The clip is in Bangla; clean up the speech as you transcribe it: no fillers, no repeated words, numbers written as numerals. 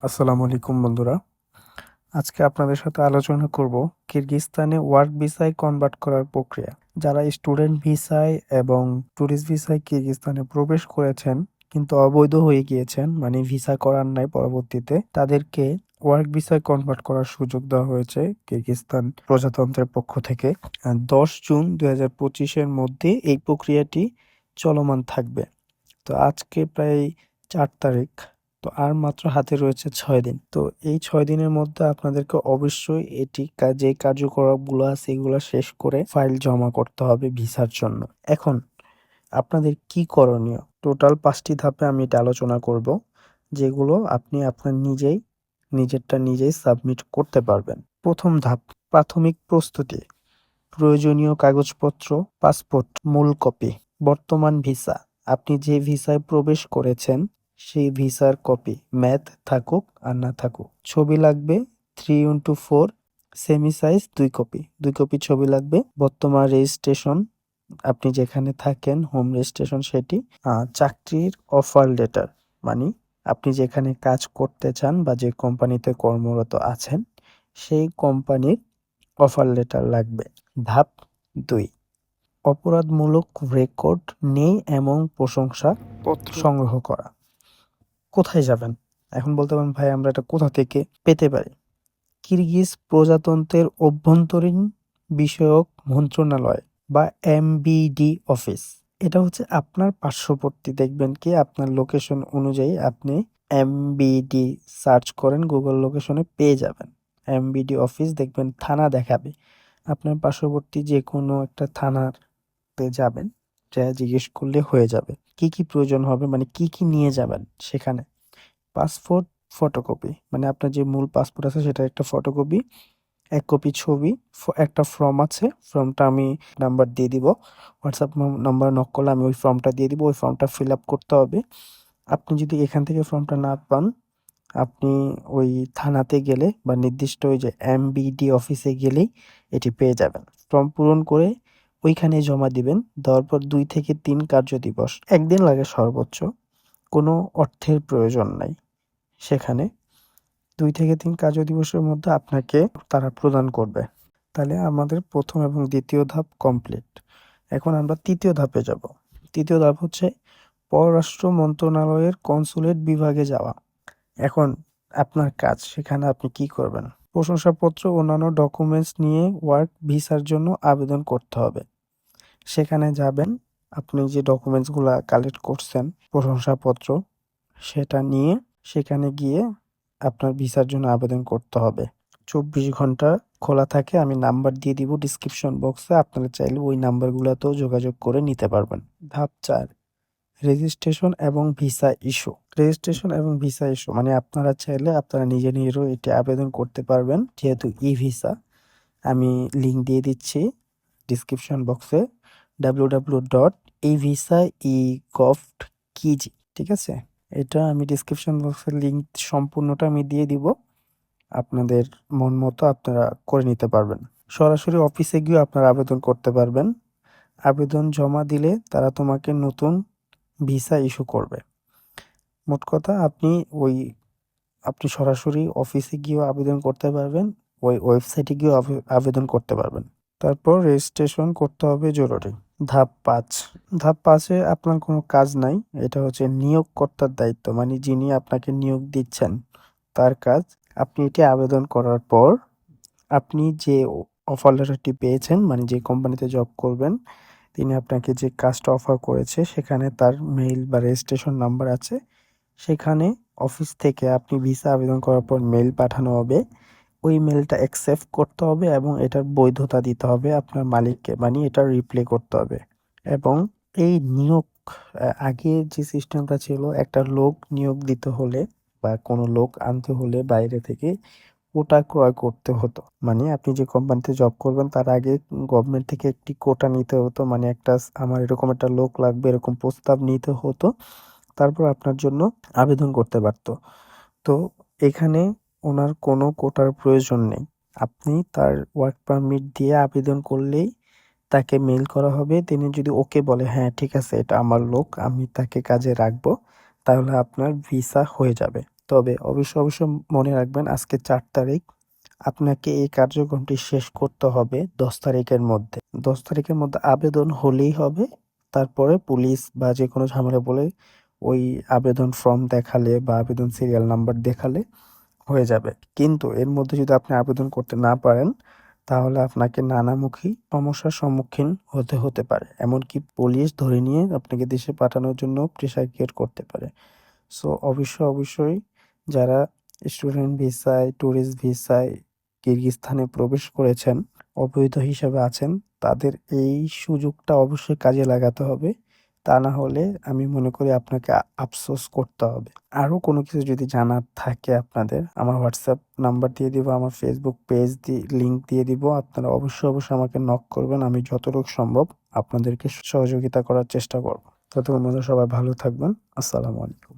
আসসালামু আলাইকুম বন্ধুরা। আজকে আপনাদের সাথে আলোচনা করব কিরগিজস্তানে ওয়ার্ক ভিসায় কনভার্ট করার প্রক্রিয়া। যারা স্টুডেন্ট ভিসায় এবং ট্যুরিস্ট ভিসায় কিরগিজস্তানে প্রবেশ করেছেন কিন্তু অবৈধ হয়ে গিয়েছেন, মানে ভিসা করার নাই পরবর্তীতে, তাদেরকে ওয়ার্ক ভিসায় কনভার্ট করার সুযোগ দেওয়া হয়েছে কিরগিজস্তান প্রজাতন্ত্রের পক্ষ থেকে। 10 জুন 2025-এর মধ্যে এই প্রক্রিয়াটি চলমান থাকবে। তো আজকে প্রায় 4 তারিখ। তো আর মাত্র হাতে রয়েছে 6 দিন। তো এই 6 দিনের মধ্যে আপনাদেরকে অবশ্যই যে কার্যকলাপগুলো আছে এগুলো শেষ করে ফাইল জমা করতে হবে ভিসার জন্য। এখন আপনাদের কি করণীয়, টোটাল 5টি ধাপে আমি এটা আলোচনা করব, যেগুলো আপনি আপনার নিজেরটা নিজেই সাবমিট করতে পারবেন। প্রথম ধাপ, প্রাথমিক প্রস্তুতি। প্রয়োজনীয় কাগজপত্র: পাসপোর্ট মূল কপি, বর্তমান ভিসা, আপনি যে ভিসায় প্রবেশ করেছেন সেই ভিসার কপি, ম্যাথ থাকুক আর না থাকুক। ছবি লাগবে 3x4 semi size 2 copy, 2 copy ছবি লাগবে। বর্তমান রেজিস্ট্রেশন, আপনি যেখানে থাকেন হোম রেজিস্ট্রেশন সেটি। চাকরির অফার লেটার, মানে আপনি যেখানে কাজ করতে চান বা যে কোম্পানিতে কর্মরত আছেন সেই কোম্পানির অফার লেটার লাগবে। ধাপ 2, অপরাধমূলক রেকর্ড নেই এবং প্রশংসা পত্র সংগ্রহ করা। কোথায় যাবেন? এখন বলতে পারেন, ভাই আমরা এটা কোথা থেকে পেতে পারি? কিরগিজ প্রজাতন্ত্রের অভ্যন্তরীণ বিষয়ক মন্ত্রণালয় বা এমবিডি অফিস। এটা হচ্ছে আপনার পার্শ্ববর্তী, দেখবেন কি আপনার লোকেশন অনুযায়ী আপনি এমবিডি সার্চ করেন গুগল লোকেশনে পেয়ে যাবেন। এমবিডি অফিস দেখবেন থানা দেখাবে, আপনার পার্শ্ববর্তী যে কোনো একটা থানাতে যাবেন, যা জিজ্ঞেস করলে হয়ে যাবে। কি কি প্রয়োজন হবে, মানে কি কি নিয়ে যাবেন সেখানে: পাসপোর্ট ফটোকপি, মানে আপনার যে মূল পাসপোর্ট আছে সেটার একটা ফটোকপি, 1 কপি ছবি, একটা ফর্ম আছে, ফর্মটা আমি নাম্বার দিয়ে দিব, হোয়াটসঅ্যাপ নাম্বার নক করলে আমি ওই ফর্মটা দিয়ে দিব, ওই ফর্মটা ফিল আপ করতে হবে। আপনি যদি এখান থেকে ফর্মটা না পান, আপনি ওই থানাতে গেলে বা নির্দিষ্ট ওই যে এমবিডি অফিসে গেলেই এটি পেয়ে যাবেন। ফর্ম পূরণ করে ওইখানে জমা দিবেন। দেওয়ার পর 2 থেকে 3 কার্য দিবস, একদিন লাগে সর্বোচ্চ, কোনো অর্থের প্রয়োজন নাই সেখানে। 2 থেকে 3 কার্য দিবসের মধ্যে আপনাকে তারা প্রদান করবে। তাহলে আমাদের প্রথম এবং দ্বিতীয় ধাপ কমপ্লিট। এখন আমরা তৃতীয় ধাপে যাব। তৃতীয় ধাপ হচ্ছে পররাষ্ট্র মন্ত্রণালয়ের কনসুলেট বিভাগে যাওয়া। এখন আপনার কাজ, সেখানে আপনি কি করবেন? প্রশংসাপত্র অন্যান্য ডকুমেন্টস নিয়ে ওয়ার্ক ভিসার জন্য আবেদন করতে হবে। সেখানে যাবেন, আপনি যে ডকুমেন্টসগুলো কালেক্ট করছেন, প্রশংসাপত্র, সেটা নিয়ে সেখানে গিয়ে আপনার ভিসার জন্য আবেদন করতে হবে। 24 ঘন্টা খোলা থাকে, আমি নাম্বার দিয়ে দিব ডিসক্রিপশন বক্সে, আপনারা চাইলে ওই নাম্বারগুলোতেও যোগাযোগ করে নিতে পারবেন। ধাপ 4, রেজিস্ট্রেশন এবং ভিসা ইস্যু। রেজিস্ট্রেশন এবং ভিসা ইস্যু মানে আপনারা চাইলে আপনারা নিজেরও এটি আবেদন করতে পারবেন, যেহেতু ই ভিসা। আমি লিঙ্ক দিয়ে দিচ্ছি ডিসক্রিপশন বক্সে, www.evisai.gov.kg, ঠিক আছে? এটা আমি ডিসক্রিপশন বক্সের লিঙ্ক সম্পূর্ণটা আমি দিয়ে দিব, আপনাদের মন মতো আপনারা করে নিতে পারবেন। সরাসরি অফিসে গিয়ে আপনারা আবেদন করতে পারবেন। আবেদন জমা দিলে তারা তোমাকে নতুন ভিসা ইস্যু করবে। মোট কথা আপনি সরাসরি অফিসে গিয়েও আবেদন করতে পারবেন, ওই ওয়েবসাইটে গিয়েও আবেদন করতে পারবেন। তারপর রেজিস্ট্রেশন করতে হবে জরুরি। ধাপ 5, ধাপ 5-এ আপনার কোনো কাজ নাই, এটা হচ্ছে নিয়োগকর্তার দায়িত্ব, মানে যিনি আপনাকে নিয়োগ দিচ্ছেন তার কাজ। আপনি এটি আবেদন করার পর আপনি যে অফার লেটারটি পেয়েছেন, মানে যে কোম্পানিতে জব করবেন, তিনি আপনাকে যে কাজটা অফার করেছে সেখানে তার মেইল বা রেজিস্ট্রেশন নাম্বার আছে। সেখানে অফিস থেকে আপনি ভিসা আবেদন করার পর মেইল পাঠানো হবে, ওই মেইলটা অ্যাকসেপ্ট করতে হবে এবং এটার বৈধতা দিতে হবে আপনার মালিককে, মানে এটা রিপ্লাই করতে হবে। এবং এই নিয়োগ, আগে যে সিস্টেমটা ছিল, একটা লোক নিয়োগ দিতে হলে বা কোনো লোক আনতে হলে বাইরে থেকে কোটা ক্রয় করতে হতো, মানে আপনি যে কোম্পানিতে জব করবেন তার আগে গভর্নমেন্ট থেকে একটি কোটা নিতে হতো, মানে আমার এরকম একটা লোক লাগবে এরকম প্রস্তাব নিতে হতো, তারপর আপনার জন্য আবেদন করতে পারতো। তো এখানে ওনার কোনো কোটার প্রয়োজন নেই, আপনি তার ওয়ার্ক পারমিট দিয়ে আবেদন করলেই তাকে মেইল করা হবে। তিনি যদি ওকে বলে, হ্যাঁ ঠিক আছে এটা আমার লোক, আমি তাকে কাজে রাখবো, তাহলে আপনার ভিসা হয়ে যাবে। তবে অবশ্যই মনে রাখবেন আজকে 4 তারিখ। আপনাকে এই কার্যক্রমটি শেষ করতে হবে 10 তারিখের মধ্যে। 10 তারিখের মধ্যে আবেদন হলেই হবে। তারপরে পুলিশ বা যেকোনো ঝামেলা বলে ওই আবেদন ফর্ম দেখালে বা আবেদন সিরিয়াল নাম্বার দেখালে হয়ে যাবে। কিন্তু এর মধ্যে যদি আপনি আবেদন করতে না পারেন, তাহলে আপনাকে নানামুখী সমস্যার সম্মুখীন হতে পারে। এমনকি পুলিশ ধরে নিয়ে আপনাকে দেশে পাঠানোর জন্য প্রেশার ক্রিয়েট করতে পারে। সো অবশ্যই যারা স্টুডেন্ট ভিসায়, ট্যুরিস্ট ভিসায় কিরগিজস্তানে প্রবেশ করেছেন, অবৈধ হিসেবে আছেন, তাদের এই সুযোগটা অবশ্যই কাজে লাগাতে হবে। তা না হলে আমি মনে করি আপনাকে আফসোস করতে হবে। আরো কোনো কিছু যদি জানার থাকে আপনাদের, আমার হোয়াটসঅ্যাপ নাম্বার দিয়ে দিব, আমার ফেসবুক পেজ লিংক দিয়ে দিব। আপনারা অবশ্যই আমাকে নক করবেন। আমি যতটুকু সম্ভব আপনাদেরকে সহযোগিতা করার চেষ্টা করব। ততক্ষণ পর্যন্ত সবাই ভালো থাকবেন। আসসালামু আলাইকুম।